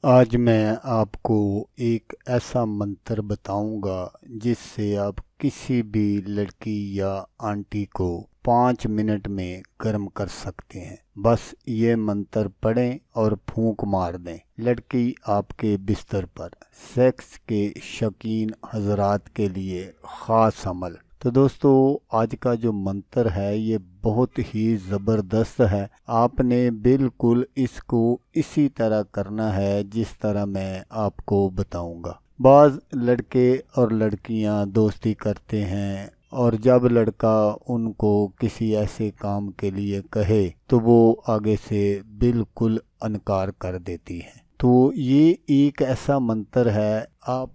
आज मैं आपको एक ऐसा मंत्र बताऊंगा जिससे आप किसी भी लड़की या आंटी को 5 मिनट में गर्म कर सकते हैं। बस ये मंत्र पढ़ें और फूंक मार दें। लड़की आपके बिस्तर पर। सेक्स के शौकीन हजरात के लिए ख़ास अमल। तो दोस्तों, आज का जो मंत्र है ये बहुत ही ज़बरदस्त है। आपने बिल्कुल इसको इसी तरह करना है जिस तरह मैं आपको बताऊंगा। बाज़ लड़के और लड़कियां दोस्ती करते हैं और जब लड़का उनको किसी ऐसे काम के लिए कहे तो वो आगे से बिल्कुल इनकार कर देती हैं। तो ये एक ऐसा मंत्र है, आप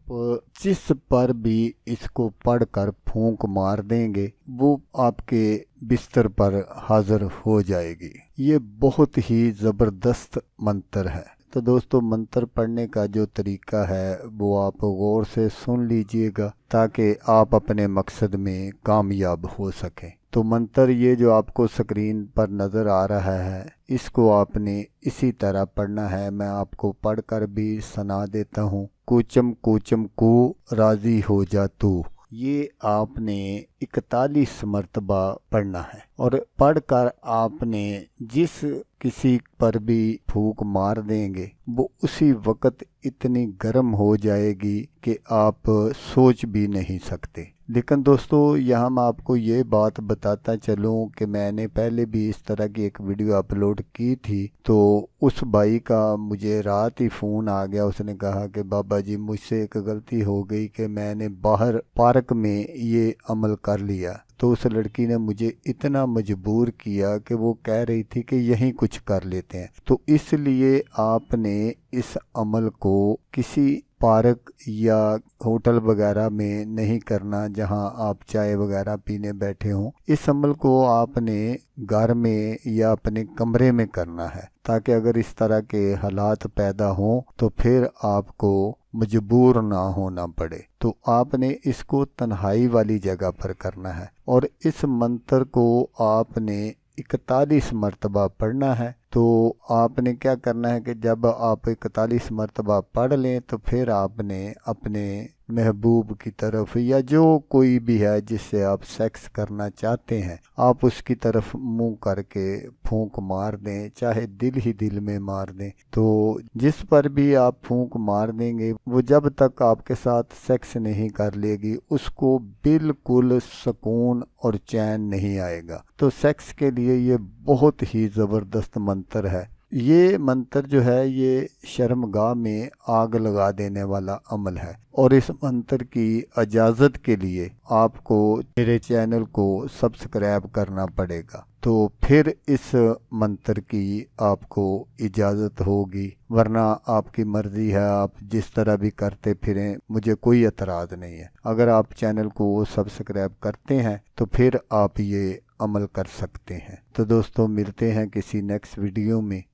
जिस पर भी इसको पढ़कर फूंक मार देंगे वो आपके बिस्तर पर हाजिर हो जाएगी। ये बहुत ही ज़बरदस्त मंत्र है। तो दोस्तों, मंत्र पढ़ने का जो तरीका है वो आप गौर से सुन लीजिएगा ताकि आप अपने मकसद में कामयाब हो सकें। तो मंत्र ये जो आपको स्क्रीन पर नज़र आ रहा है इसको आपने इसी तरह पढ़ना है। मैं आपको पढ़कर भी सुना देता हूँ। कूचम कूचम को राज़ी हो जा तू। ये आपने 41 मरतबा पढ़ना है और पढ़कर आपने जिस किसी पर भी फूंक मार देंगे वो उसी वक्त इतनी गर्म हो जाएगी कि आप सोच भी नहीं सकते। लेकिन दोस्तों, यहाँ मैं आपको ये बात बताता चलूँ कि मैंने पहले भी इस तरह की एक वीडियो अपलोड की थी। तो उस भाई का मुझे रात ही फ़ोन आ गया। उसने कहा कि बाबा जी, मुझसे एक गलती हो गई कि मैंने बाहर पार्क में ये अमल कर लिया। तो उस लड़की ने मुझे इतना मजबूर किया कि वो कह रही थी कि यहीं कुछ कर लेते हैं। तो इसलिए आपने इस अमल को किसी पार्क या होटल वगैरह में नहीं करना जहां आप चाय वगैरह पीने बैठे हों। इस अमल को आपने घर में या अपने कमरे में करना है ताकि अगर इस तरह के हालात पैदा हों तो फिर आपको मजबूर ना होना पड़े। तो आपने इसको तन्हाई वाली जगह पर करना है और इस मंत्र को आपने 41 मरतबा पढ़ना है। तो आपने क्या करना है कि जब आप 41 मरतबा पढ़ लें तो फिर आपने अपने महबूब की तरफ या जो कोई भी है जिससे आप सेक्स करना चाहते हैं आप उसकी तरफ मुंह करके फूंक मार दें, चाहे दिल ही दिल में मार दें। तो जिस पर भी आप फूंक मार देंगे वो जब तक आपके साथ सेक्स नहीं कर लेगी उसको बिल्कुल सुकून और चैन नहीं आएगा। तो सेक्स के लिए ये बहुत ही ज़बरदस्त मंत्र है। ये मंत्र जो है ये शर्मगाह में आग लगा देने वाला अमल है और इस मंत्र की इजाज़त के लिए आपको मेरे चैनल को सब्सक्राइब करना पड़ेगा। तो फिर इस मंत्र की आपको इजाज़त होगी, वरना आपकी मर्ज़ी है, आप जिस तरह भी करते फिरें, मुझे कोई एतराज़ नहीं है। अगर आप चैनल को सब्सक्राइब करते हैं तो फिर आप ये अमल कर सकते हैं। तो दोस्तों, मिलते हैं किसी नेक्स्ट वीडियो में।